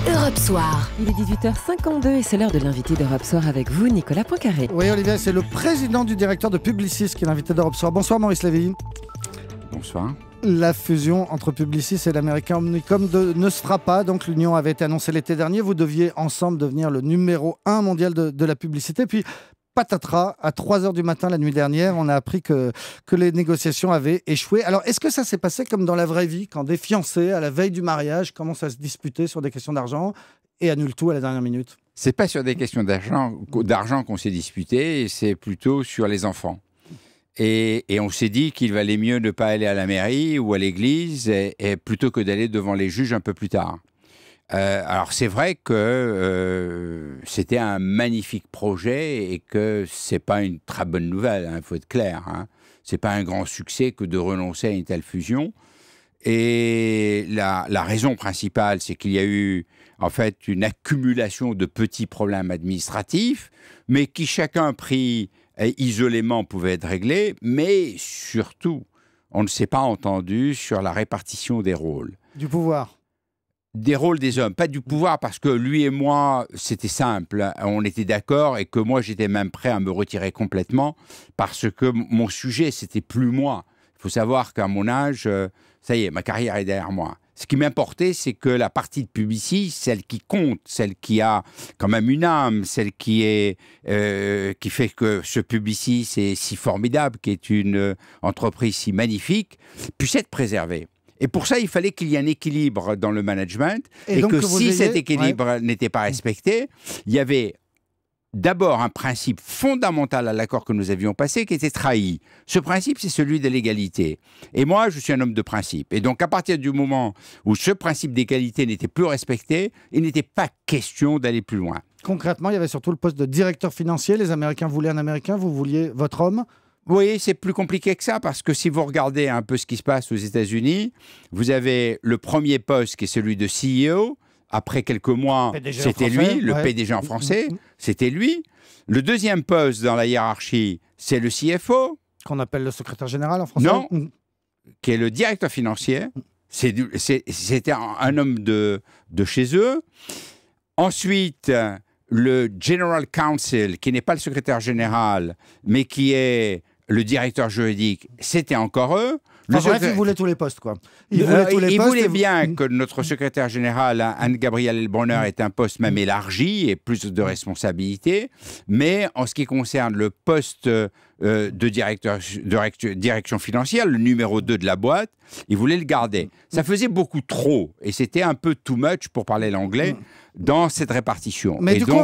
Europe Soir. Il est 18h52 et c'est l'heure de l'invité d'Europe Soir avec vous, Nicolas Poincaré. Oui, Olivier, c'est le président du directeur de Publicis qui est l'invité d'Europe Soir. Bonsoir, Maurice Lévy. Bonsoir. La fusion entre Publicis et l'américain Omnicom ne se fera pas. Donc, l'union avait été annoncée l'été dernier. Vous deviez ensemble devenir le numéro 1 mondial de la publicité. Puis, patatras, à 3h du matin la nuit dernière, on a appris que les négociations avaient échoué. Alors, est-ce que ça s'est passé comme dans la vraie vie, quand des fiancés, à la veille du mariage, commencent à se disputer sur des questions d'argent et annulent tout à la dernière minute? C'est pas sur des questions d'argent qu'on s'est disputé, c'est plutôt sur les enfants. Et on s'est dit qu'il valait mieux ne pas aller à la mairie ou à l'église et plutôt que d'aller devant les juges un peu plus tard. Alors c'est vrai que c'était un magnifique projet et que c'est pas une très bonne nouvelle, il faut être clair. C'est pas un grand succès que de renoncer à une telle fusion. Et la raison principale, c'est qu'il y a eu en fait une accumulation de petits problèmes administratifs, mais qui chacun pris isolément pouvaient être réglés. Mais surtout, on ne s'est pas entendu sur la répartition des rôles. Du pouvoir. Des rôles des hommes, pas du pouvoir, parce que lui et moi, c'était simple, on était d'accord et que moi, j'étais même prêt à me retirer complètement parce que mon sujet, c'était plus moi. Il faut savoir qu'à mon âge, ça y est, ma carrière est derrière moi. Ce qui m'importait, c'est que la partie de Publicis, celle qui compte, celle qui a quand même une âme, celle qui fait que ce Publicis est si formidable, qui est une entreprise si magnifique, puisse être préservée. Et pour ça, il fallait qu'il y ait un équilibre dans le management et que si cet équilibre n'était pas respecté, il y avait d'abord un principe fondamental à l'accord que nous avions passé qui était trahi. Ce principe, c'est celui de l'égalité. Et moi, je suis un homme de principe. Et donc, à partir du moment où ce principe d'égalité n'était plus respecté, il n'était pas question d'aller plus loin. Concrètement, il y avait surtout le poste de directeur financier. Les Américains voulaient un Américain, vous vouliez votre homme. Oui, c'est plus compliqué que ça, parce que si vous regardez un peu ce qui se passe aux États-Unis, vous avez le premier poste qui est celui de CEO. Après quelques mois, c'était lui, le PDG en français, c'était lui. Le deuxième poste dans la hiérarchie, c'est le CFO. Qu'on appelle le secrétaire général en français. Non, qui est le directeur financier. C'était un homme de chez eux. Ensuite, le General Counsel, qui n'est pas le secrétaire général, mais qui est le directeur juridique, c'était encore eux. Bref, il voulait tous les postes, quoi. Il voulait bien que notre secrétaire général, Anne-Gabrielle Heilbronner, ait un poste même élargi et plus de responsabilités. Mais en ce qui concerne le poste de direction financière, le numéro 2 de la boîte, il voulait le garder. Ça faisait beaucoup trop, et c'était un peu too much, pour parler l'anglais, dans cette répartition. Mais et du donc, coup,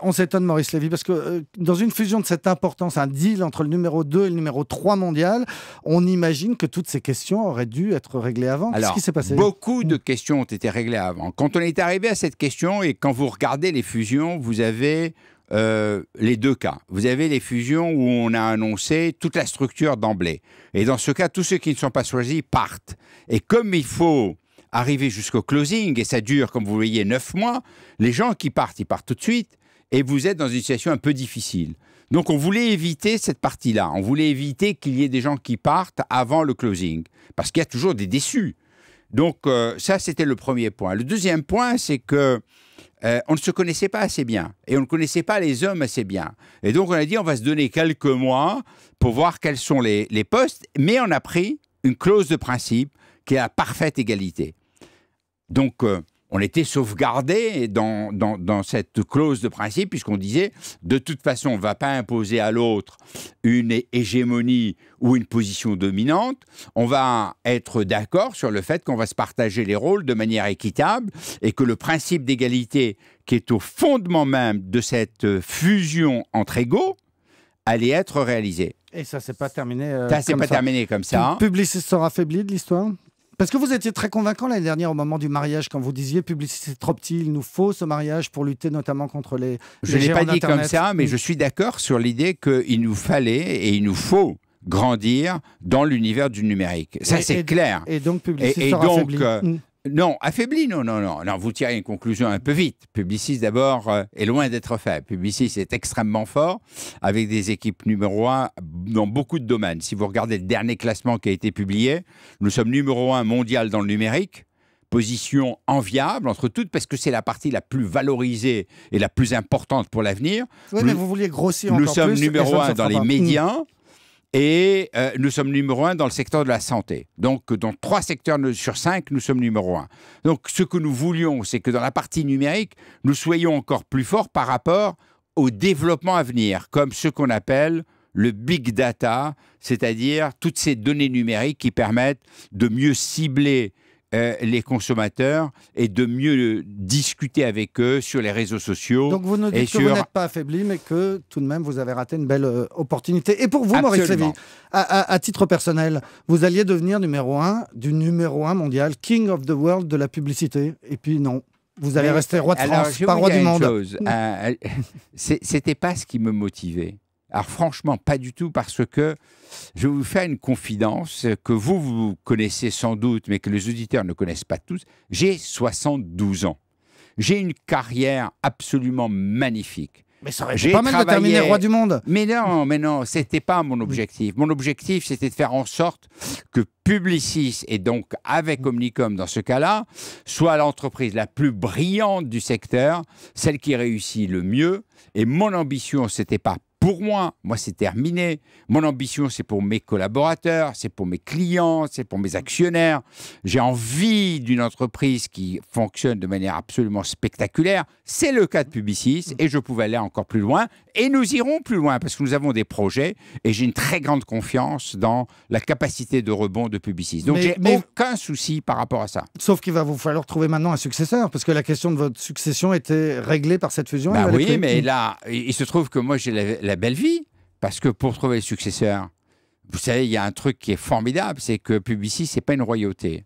on s'étonne, Maurice Lévy, parce que dans une fusion de cette importance, un deal entre le numéro 2 et le numéro 3 mondial, on imagine que toutes ces questions auraient dû être réglées avant. Qu'est-ce qui s'est passé? Beaucoup de questions ont été réglées avant. Quand on est arrivé à cette question, et quand vous regardez les fusions, vous avez les deux cas. Vous avez les fusions où on a annoncé toute la structure d'emblée. Et dans ce cas, tous ceux qui ne sont pas choisis partent. Et comme il faut arriver jusqu'au closing, et ça dure, comme vous voyez, 9 mois, les gens qui partent, ils partent tout de suite, et vous êtes dans une situation un peu difficile. Donc on voulait éviter cette partie-là. On voulait éviter qu'il y ait des gens qui partent avant le closing, parce qu'il y a toujours des déçus. Donc ça, c'était le premier point. Le deuxième point, c'est que on ne se connaissait pas assez bien, et on ne connaissait pas les hommes assez bien. Et donc on a dit, on va se donner quelques mois pour voir quels sont les postes, mais on a pris une clause de principe qui est la parfaite égalité. Donc, on était sauvegardé dans cette clause de principe, puisqu'on disait, de toute façon, on ne va pas imposer à l'autre une hégémonie ou une position dominante. On va être d'accord sur le fait qu'on va se partager les rôles de manière équitable et que le principe d'égalité, qui est au fondement même de cette fusion entre égaux, allait être réalisé. Et ça ne s'est pas terminé ça. Ça ne s'est pas terminé comme ça. Publicis sera affaibli de l'histoire? Parce que vous étiez très convaincant l'année dernière au moment du mariage, quand vous disiez Publicis c'est trop petit, il nous faut ce mariage pour lutter notamment contre les Je ne l'ai pas dit comme ça, mais je suis d'accord sur l'idée qu'il nous fallait et il nous faut grandir dans l'univers du numérique. Ça, c'est clair. Et donc Publicis sera affaibli. Non, affaibli, non, vous tirez une conclusion un peu vite. Publicis, d'abord, est loin d'être faible. Publicis est extrêmement fort, avec des équipes numéro 1 dans beaucoup de domaines. Si vous regardez le dernier classement qui a été publié, nous sommes numéro 1 mondial dans le numérique, position enviable entre toutes, parce que c'est la partie la plus valorisée et la plus importante pour l'avenir. Oui, mais vous vouliez grossir encore plus. Nous sommes numéro 1 dans les médias. Et nous sommes numéro 1 dans le secteur de la santé. Donc, dans 3 secteurs sur 5, nous sommes numéro 1. Donc, ce que nous voulions, c'est que dans la partie numérique, nous soyons encore plus forts par rapport au développement à venir, comme ce qu'on appelle le big data, c'est-à-dire toutes ces données numériques qui permettent de mieux cibler les consommateurs et de mieux discuter avec eux sur les réseaux sociaux. Donc vous nous dites que vous n'êtes pas affaibli, mais que tout de même vous avez raté une belle opportunité. Et pour vous, Maurice Lévy, à titre personnel, vous alliez devenir numéro 1 mondial, King of the World de la publicité. Et puis non, vous allez rester roi de France, pas roi du monde. C'était pas ce qui me motivait. Alors franchement, pas du tout, parce que je vais vous faire une confidence que vous connaissez sans doute, mais que les auditeurs ne connaissent pas tous. J'ai 72 ans. J'ai une carrière absolument magnifique. Mais ça aurait été pas mal de terminer roi du monde. Mais non, c'était pas mon objectif. Mon objectif, c'était de faire en sorte que Publicis, et donc avec Omnicom dans ce cas-là, soit l'entreprise la plus brillante du secteur, celle qui réussit le mieux. Et mon ambition, c'était pas pour moi c'est terminé. Mon ambition, c'est pour mes collaborateurs, c'est pour mes clients, c'est pour mes actionnaires. J'ai envie d'une entreprise qui fonctionne de manière absolument spectaculaire. C'est le cas de Publicis et je pouvais aller encore plus loin. Et nous irons plus loin parce que nous avons des projets et j'ai une très grande confiance dans la capacité de rebond de Publicis. Donc, j'ai aucun souci par rapport à ça. Sauf qu'il va vous falloir trouver maintenant un successeur parce que la question de votre succession était réglée par cette fusion. Oui, mais là, il se trouve que moi, j'ai la belle vie. Parce que pour trouver le successeur, vous savez, il y a un truc qui est formidable, c'est que Publicis, ce n'est pas une royauté.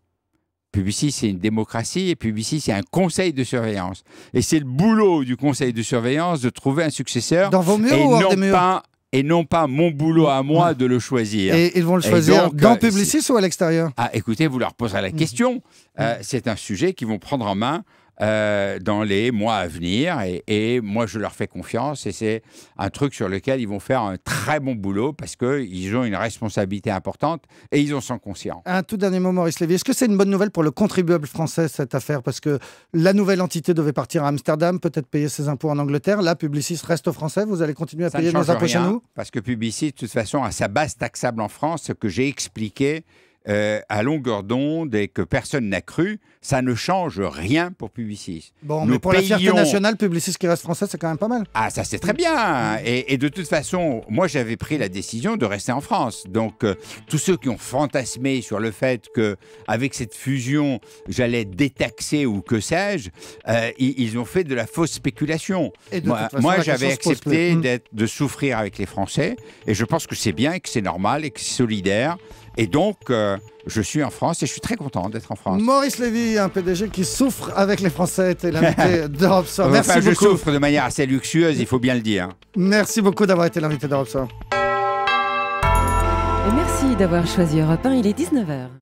Publicis, c'est une démocratie et Publicis, c'est un conseil de surveillance. Et c'est le boulot du conseil de surveillance de trouver un successeur. Dans vos murs ou hors des murs ? Et non pas mon boulot à moi de le choisir. Et ils vont le choisir donc, dans Publicis ou à l'extérieur ? Écoutez, vous leur poserez la question. C'est un sujet qu'ils vont prendre en main dans les mois à venir et moi je leur fais confiance et c'est un truc sur lequel ils vont faire un très bon boulot parce qu'ils ont une responsabilité importante et ils en sont conscients. Un tout dernier mot, Maurice Lévy, est-ce que c'est une bonne nouvelle pour le contribuable français cette affaire, parce que la nouvelle entité devait partir à Amsterdam, peut-être payer ses impôts en Angleterre, là Publicis reste aux Français, vous allez continuer à payer nos impôts chez nous ? Parce que Publicis de toute façon a sa base taxable en France, ce que j'ai expliqué à longueur d'onde et que personne n'a cru, ça ne change rien pour Publicis. Bon, mais pour la fierté nationale, Publicis qui reste français, c'est quand même pas mal. Ah, ça c'est très bien. Et de toute façon, moi j'avais pris la décision de rester en France. Donc tous ceux qui ont fantasmé sur le fait que avec cette fusion, j'allais détaxer ou que sais-je, ils ont fait de la fausse spéculation. Moi j'avais accepté de souffrir avec les Français et je pense que c'est bien et que c'est normal et que c'est solidaire. Et donc, je suis en France et je suis très content d'être en France. Maurice Lévy, un PDG qui souffre avec les Français, était l'invité d'Europe Soir. Merci beaucoup. Je souffre de manière assez luxueuse, il faut bien le dire. Merci beaucoup d'avoir été l'invité d'Europe Soir. Et merci d'avoir choisi Europe 1, il est 19h.